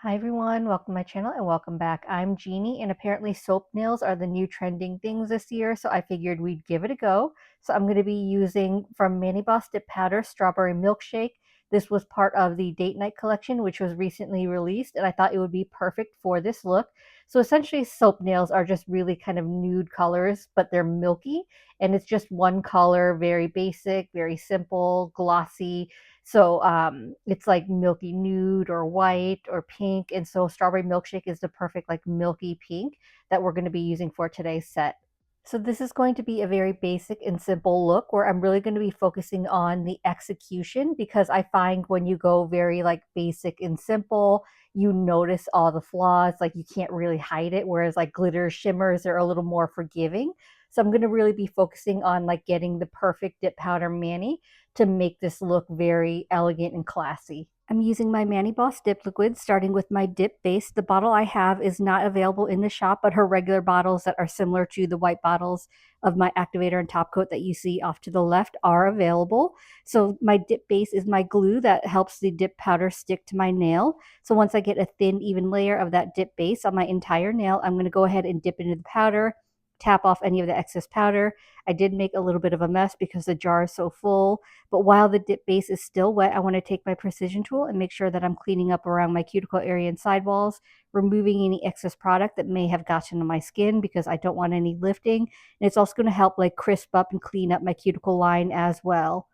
Hi everyone, welcome to my channel and welcome back. I'm Jeannie and apparently soap nails are the new trending things this year, so I figured we'd give it a go. So I'm going to be using from Minimalist Dip Powder Strawberry Milkshake. This was part of the Date Night collection, which was recently released, and I thought it would be perfect for this look. So essentially soap nails are just really kind of nude colors, but they're milky, and it's just one color, very basic, very simple, glossy. So it's like milky nude or white or pink. And so strawberry milkshake is the perfect like milky pink that we're going to be using for today's set. So this is going to be a very basic and simple look where I'm really going to be focusing on the execution, because I find when you go very like basic and simple, you notice all the flaws, like you can't really hide it, whereas like glitter shimmers are a little more forgiving. So I'm going to really be focusing on like getting the perfect dip powder mani to make this look very elegant and classy. I'm using my Mani Boss dip liquid, starting with my dip base. The bottle I have is not available in the shop, but her regular bottles that are similar to the white bottles of my activator and top coat that you see off to the left are available. So my dip base is my glue that helps the dip powder stick to my nail. So once I get a thin, even layer of that dip base on my entire nail, I'm going to go ahead and dip into the powder, tap off any of the excess powder. I did make a little bit of a mess because the jar is so full, but while the dip base is still wet, I want to take my precision tool and make sure that I'm cleaning up around my cuticle area and sidewalls, removing any excess product that may have gotten on my skin because I don't want any lifting. And it's also going to help like crisp up and clean up my cuticle line as well.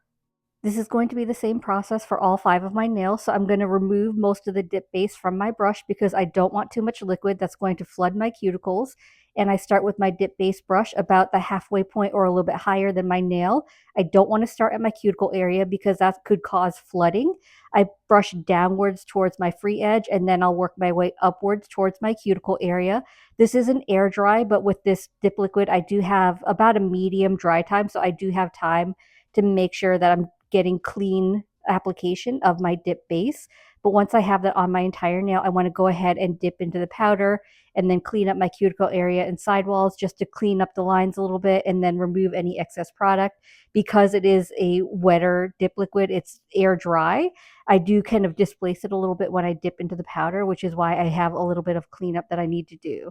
This is going to be the same process for all 5 of my nails, so I'm going to remove most of the dip base from my brush because I don't want too much liquid that's going to flood my cuticles. And I start with my dip base brush about the halfway point or a little bit higher than my nail. I don't want to start at my cuticle area because that could cause flooding. I brush downwards towards my free edge and then I'll work my way upwards towards my cuticle area. This is an air dry, but with this dip liquid, I do have about a medium dry time, so I do have time to make sure that I'm getting clean application of my dip base. But once I have that on my entire nail, I want to go ahead and dip into the powder and then clean up my cuticle area and sidewalls just to clean up the lines a little bit and then remove any excess product. Because it is a wetter dip liquid, it's air dry. I do kind of displace it a little bit when I dip into the powder, which is why I have a little bit of cleanup that I need to do.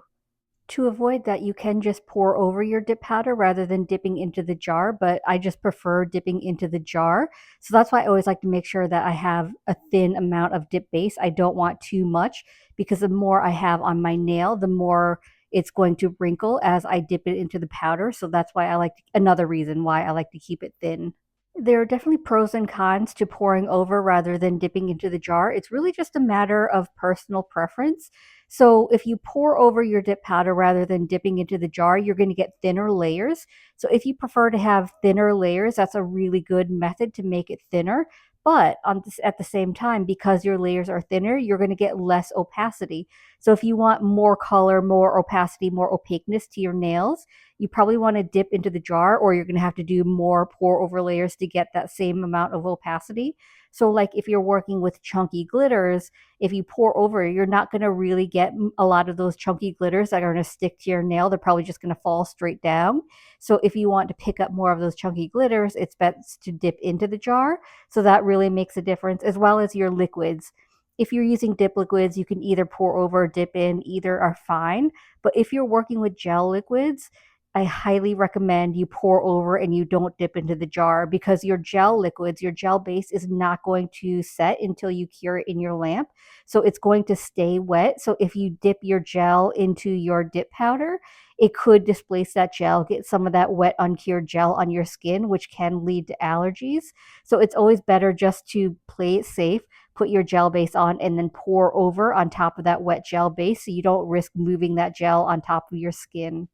To avoid that, you can just pour over your dip powder rather than dipping into the jar, but I just prefer dipping into the jar. So that's why I always like to make sure that I have a thin amount of dip base. I don't want too much because the more I have on my nail, the more it's going to wrinkle as I dip it into the powder. So that's why another reason why I like to keep it thin. There are definitely pros and cons to pouring over rather than dipping into the jar. It's really just a matter of personal preference. So if you pour over your dip powder rather than dipping into the jar, you're going to get thinner layers. So if you prefer to have thinner layers, that's a really good method to make it thinner. But at the same time, because your layers are thinner, you're going to get less opacity. So if you want more color, more opacity, more opaqueness to your nails, you probably want to dip into the jar, or you're going to have to do more pour over layers to get that same amount of opacity. So like if you're working with chunky glitters, if you pour over, you're not going to really get a lot of those chunky glitters that are going to stick to your nail. They're probably just going to fall straight down. So if you want to pick up more of those chunky glitters, it's best to dip into the jar. So that really makes a difference, as well as your liquids. If you're using dip liquids, you can either pour over or dip in, either are fine. But if you're working with gel liquids, I highly recommend you pour over and you don't dip into the jar, because your gel liquids, your gel base is not going to set until you cure it in your lamp. So it's going to stay wet. So if you dip your gel into your dip powder, it could displace that gel, get some of that wet, uncured gel on your skin, which can lead to allergies. So it's always better just to play it safe, put your gel base on, and then pour over on top of that wet gel base so you don't risk moving that gel on top of your skin.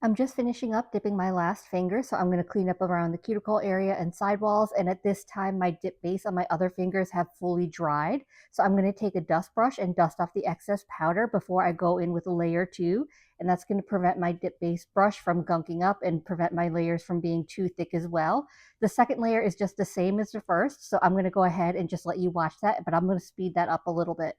I'm just finishing up dipping my last finger, so I'm going to clean up around the cuticle area and sidewalls, and at this time my dip base on my other fingers have fully dried. So I'm going to take a dust brush and dust off the excess powder before I go in with layer 2, and that's going to prevent my dip base brush from gunking up and prevent my layers from being too thick as well. The second layer is just the same as the first, so I'm going to go ahead and just let you watch that, but I'm going to speed that up a little bit.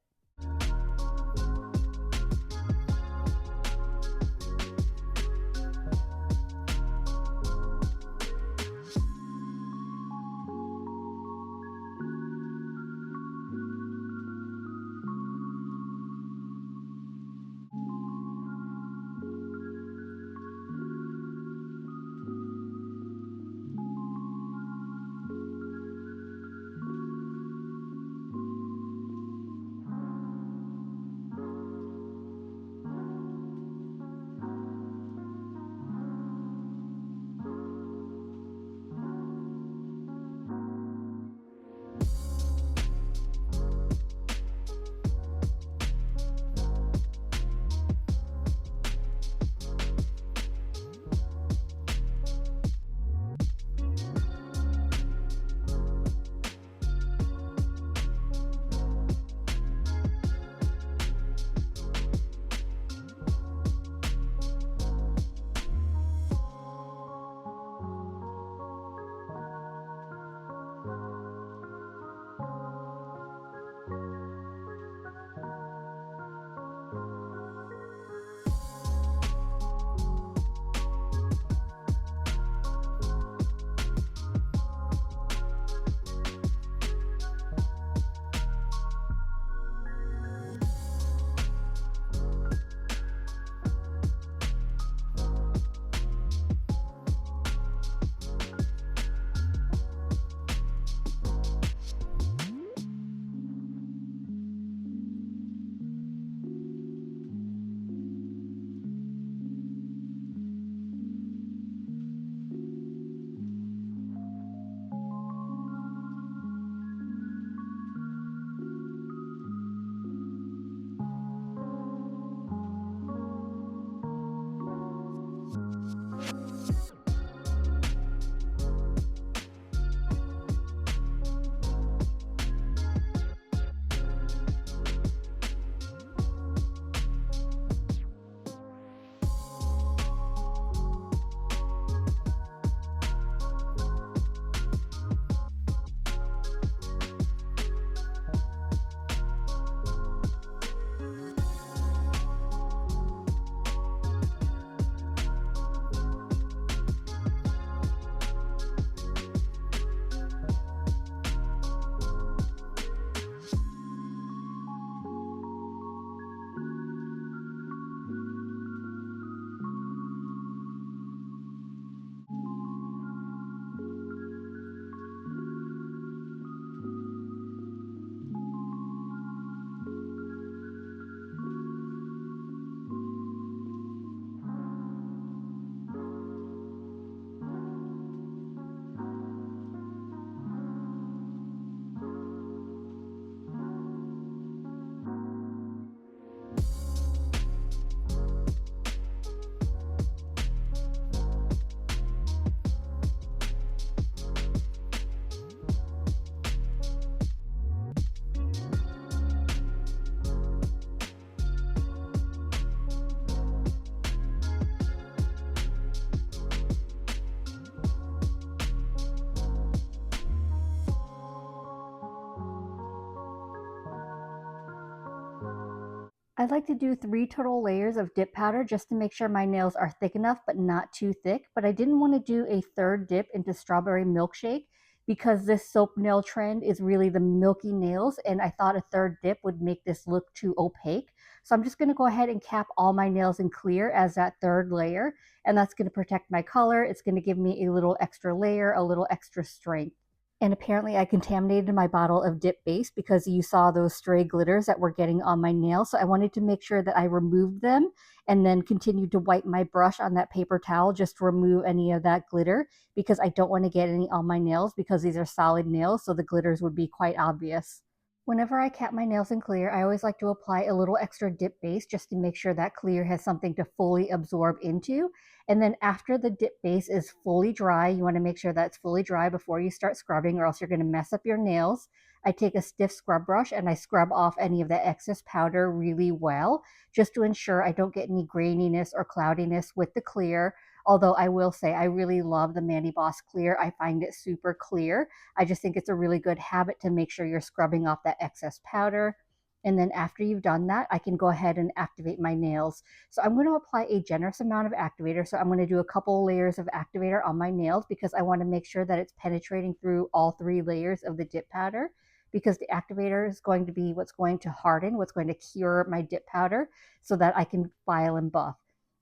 I like to do 3 total layers of dip powder just to make sure my nails are thick enough but not too thick, but I didn't want to do a third dip into strawberry milkshake because this soap nail trend is really the milky nails, and I thought a third dip would make this look too opaque. So I'm just going to go ahead and cap all my nails in clear as that third layer, and that's going to protect my color. It's going to give me a little extra layer, a little extra strength. And apparently I contaminated my bottle of dip base because you saw those stray glitters that were getting on my nails. So I wanted to make sure that I removed them and then continued to wipe my brush on that paper towel just to remove any of that glitter, because I don't want to get any on my nails because these are solid nails, so the glitters would be quite obvious. Whenever I cap my nails in clear, I always like to apply a little extra dip base just to make sure that clear has something to fully absorb into. And then after the dip base is fully dry, you want to make sure that's fully dry before you start scrubbing, or else you're going to mess up your nails. I take a stiff scrub brush and I scrub off any of the excess powder really well, just to ensure I don't get any graininess or cloudiness with the clear. Although I will say I really love the Mani Boss clear. I find it super clear. I just think it's a really good habit to make sure you're scrubbing off that excess powder. And then after you've done that, I can go ahead and activate my nails. So I'm going to apply a generous amount of activator. So I'm going to do a couple layers of activator on my nails because I want to make sure that it's penetrating through all 3 layers of the dip powder, because the activator is going to be what's going to harden, what's going to cure my dip powder so that I can file and buff.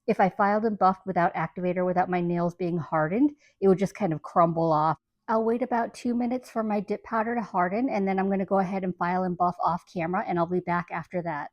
If I filed and buffed without activator, without my nails being hardened, it would just kind of crumble off. I'll wait about 2 minutes for my dip powder to harden, and then I'm going to go ahead and file and buff off camera, and I'll be back after that.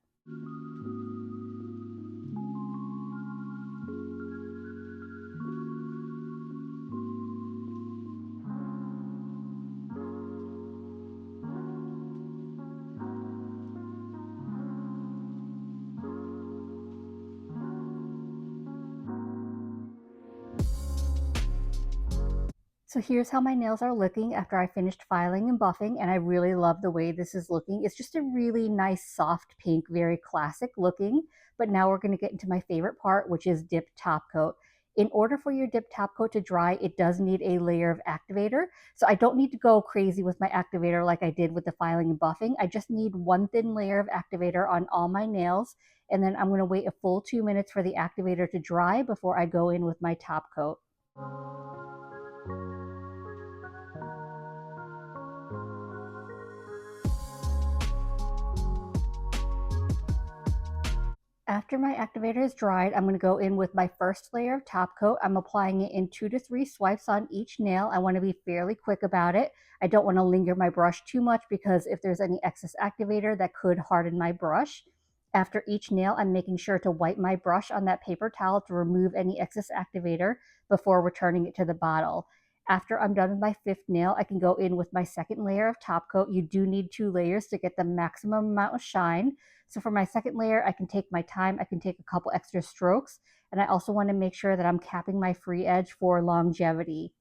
So here's how my nails are looking after I finished filing and buffing, and I really love the way this is looking. It's just a really nice soft pink, very classic looking. But now we're going to get into my favorite part, which is dip top coat. In order for your dip top coat to dry, it does need a layer of activator. So I don't need to go crazy with my activator like I did with the filing and buffing. I just need one thin layer of activator on all my nails, and then I'm going to wait a full 2 minutes for the activator to dry before I go in with my top coat. After my activator is dried, I'm going to go in with my first layer of top coat. I'm applying it in 2 to 3 swipes on each nail. I want to be fairly quick about it. I don't want to linger my brush too much because if there's any excess activator, that could harden my brush. After each nail, I'm making sure to wipe my brush on that paper towel to remove any excess activator before returning it to the bottle. After I'm done with my 5th nail, I can go in with my second layer of top coat. You do need 2 layers to get the maximum amount of shine. So for my second layer, I can take my time. I can take a couple extra strokes. And I also want to make sure that I'm capping my free edge for longevity.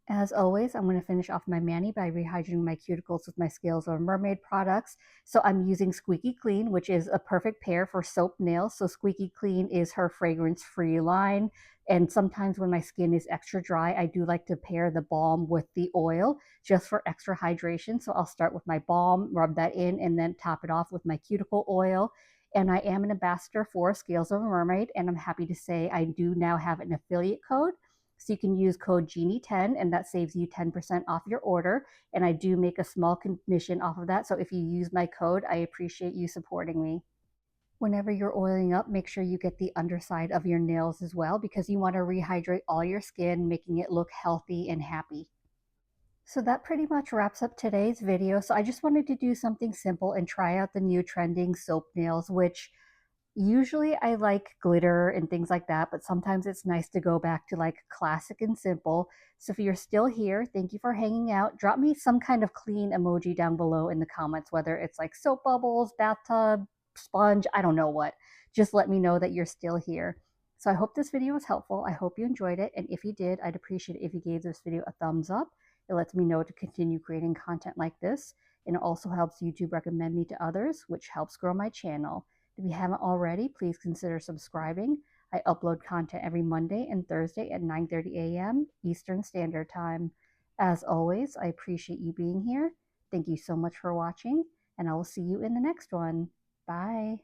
As always, I'm going to finish off my mani by rehydrating my cuticles with my Scales of a Mermaid products. So I'm using Squeaky Clean, which is a perfect pair for soap nails. So Squeaky Clean is her fragrance-free line. And sometimes when my skin is extra dry, I do like to pair the balm with the oil just for extra hydration. So I'll start with my balm, rub that in, and then top it off with my cuticle oil. And I am an ambassador for Scales of a Mermaid, and I'm happy to say I do now have an affiliate code. So you can use code Genie10 and that saves you 10% off your order. And I do make a small commission off of that. So if you use my code, I appreciate you supporting me. Whenever you're oiling up, make sure you get the underside of your nails as well, because you want to rehydrate all your skin, making it look healthy and happy. So that pretty much wraps up today's video. So I just wanted to do something simple and try out the new trending soap nails, which Usually I like glitter and things like that, but sometimes it's nice to go back to like classic and simple. So if you're still here, thank you for hanging out. Drop me some kind of clean emoji down below in the comments, whether it's like soap bubbles, bathtub, sponge, I don't know what. Just let me know that you're still here. So I hope this video was helpful. I hope you enjoyed it. And if you did, I'd appreciate it if you gave this video a thumbs up. It lets me know to continue creating content like this. And it also helps YouTube recommend me to others, which helps grow my channel. If you haven't already, please consider subscribing. I upload content every Monday and Thursday at 9:30 a.m. Eastern Standard Time. As always, I appreciate you being here. Thank you so much for watching, and I will see you in the next one. Bye.